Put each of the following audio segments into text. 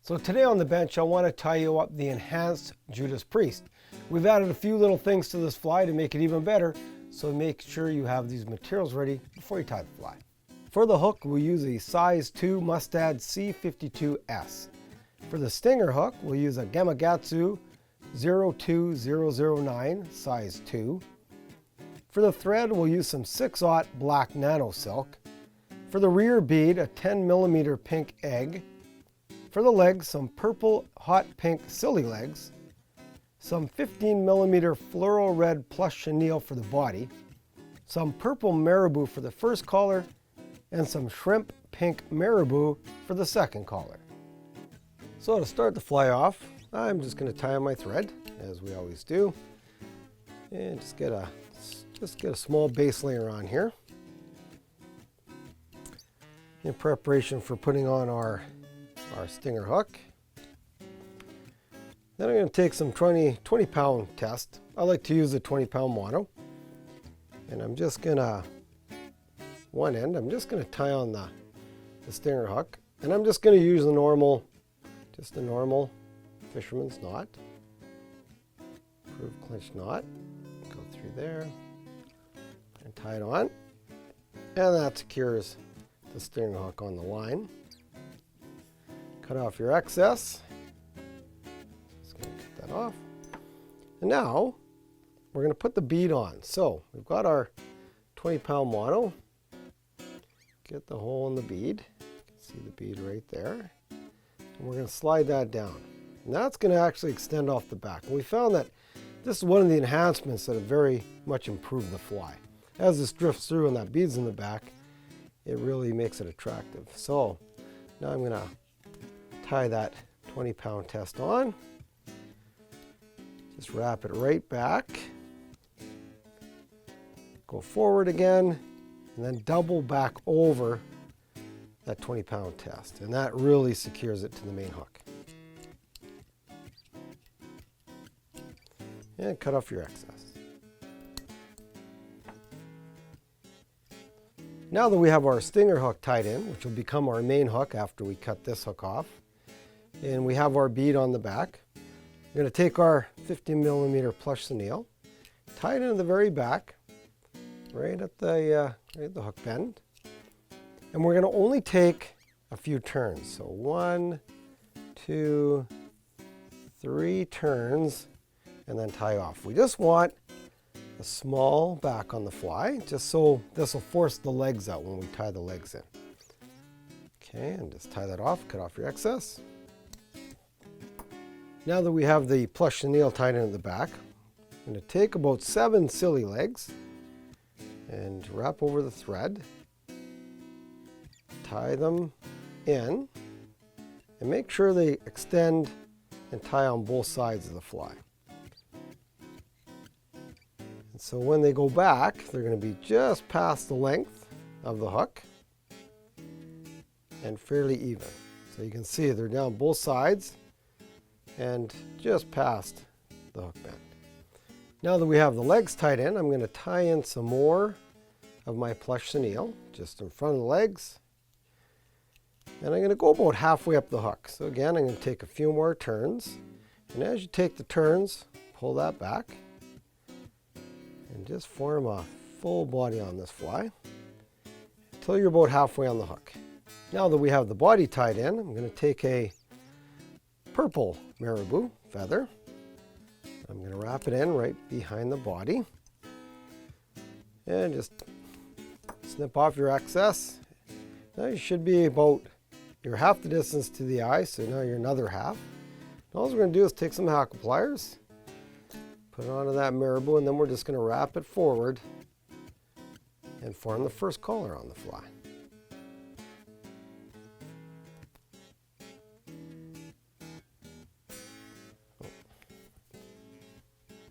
So today on the bench, I want to tie you up the enhanced Judas Priest. We've added a few little things to this fly to make it even better, so make sure you have these materials ready before you tie the fly. For the hook, we'll use a size 2 MUSTAD C52S. For the stinger hook, we'll use a GAMAKATSU 02009 size 2. For the thread, we'll use some 6/0 black NANOSILK. For the rear bead, a 10mm pink egg. For the legs, some purple hot pink silly legs, some 15mm fluoro red plush chenille for the body, some purple marabou for the first collar, and some shrimp pink marabou for the second collar. So to start the fly off, I'm just going to tie on my thread, as we always do, and just get a small base layer on here in preparation for putting on our stinger hook. Then I'm going to take some 20 pound test. I like to use a 20 pound mono, and I'm just going to, one end, I'm just going to tie on the stinger hook, and I'm just going to use just a normal fisherman's knot, groove clinch knot, go through there and tie it on, and that secures the stinger hook on the line. Cut off your excess. Just going to cut that off. And now we're going to put the bead on. So we've got our 20 pound mono. Get the hole in the bead. You can see the bead right there. And we're going to slide that down. And that's going to actually extend off the back. And we found that this is one of the enhancements that have very much improved the fly. As this drifts through and that bead's in the back, it really makes it attractive. So now I'm going to tie that 20 pound test on. Just wrap it right back. Go forward again, and then double back over that 20 pound test. And that really secures it to the main hook. And cut off your excess. Now that we have our stinger hook tied in, which will become our main hook after we cut this hook off, and we have our bead on the back, we're going to take our 15mm plush chenille, tie it into the very back, right at the hook bend, and we're going to only take a few turns. So 1, 2, 3 turns, and then tie off. We just want a small back on the fly, just so this will force the legs out when we tie the legs in. Okay, and just tie that off, cut off your excess. Now that we have the plush chenille tied into the back, I'm going to take about 7 silly legs and wrap over the thread, tie them in, and make sure they extend and tie on both sides of the fly. And so when they go back, they're going to be just past the length of the hook and fairly even. So you can see they're down both sides and just past the hook bend. Now that we have the legs tied in, I'm going to tie in some more of my plush chenille just in front of the legs. And I'm going to go about halfway up the hook. So again, I'm going to take a few more turns. And as you take the turns, pull that back and just form a full body on this fly until you're about halfway on the hook. Now that we have the body tied in, I'm going to take a purple marabou feather. I'm going to wrap it in right behind the body and just snip off your excess. Now you should be about, you're half the distance to the eye, so now you're another half. All we're going to do is take some hackle pliers, put it onto that marabou, and then we're just going to wrap it forward and form the first collar on the fly.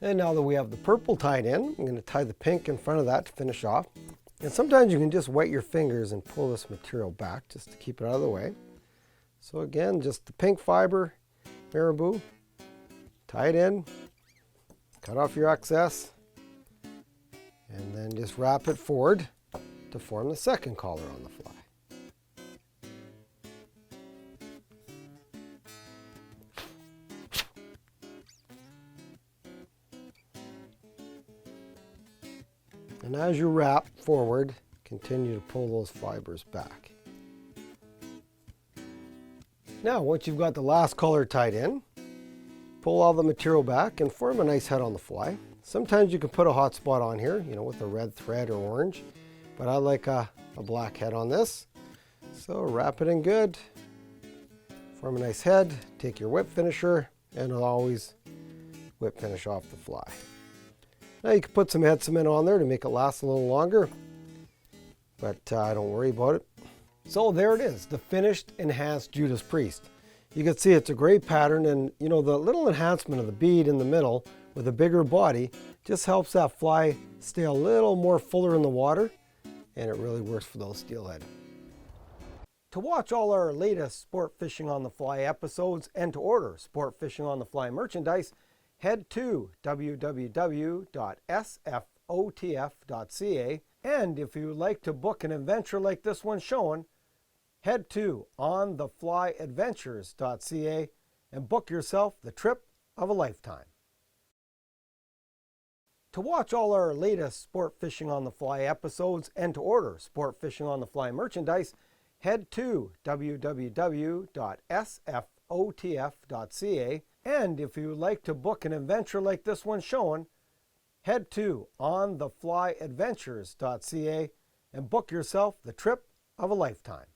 And now that we have the purple tied in, I'm going to tie the pink in front of that to finish off. And sometimes you can just wet your fingers and pull this material back just to keep it out of the way. So again, just the pink fiber marabou, tie it in, cut off your excess, and then just wrap it forward to form the second collar on the fly. And as you wrap forward, continue to pull those fibers back. Now, once you've got the last color tied in, pull all the material back and form a nice head on the fly. Sometimes you can put a hot spot on here, with a red thread or orange, but I like a black head on this. So wrap it in good, form a nice head, take your whip finisher, and it'll always whip finish off the fly. Now you can put some head cement on there to make it last a little longer, but don't worry about it. So there it is, the finished enhanced Judas Priest. You can see it's a great pattern, and the little enhancement of the bead in the middle with a bigger body just helps that fly stay a little more fuller in the water, and it really works for those steelhead. To watch all our latest Sport Fishing on the Fly episodes and to order Sport Fishing on the Fly merchandise, head to www.sfotf.ca, and if you would like to book an adventure like this one showing, head to ontheflyadventures.ca and book yourself the trip of a lifetime. To watch all our latest Sport Fishing on the Fly episodes and to order Sport Fishing on the Fly merchandise, head to www.sfotf.ca, and if you would like to book an adventure like this one showing, head to ontheflyadventures.ca and book yourself the trip of a lifetime.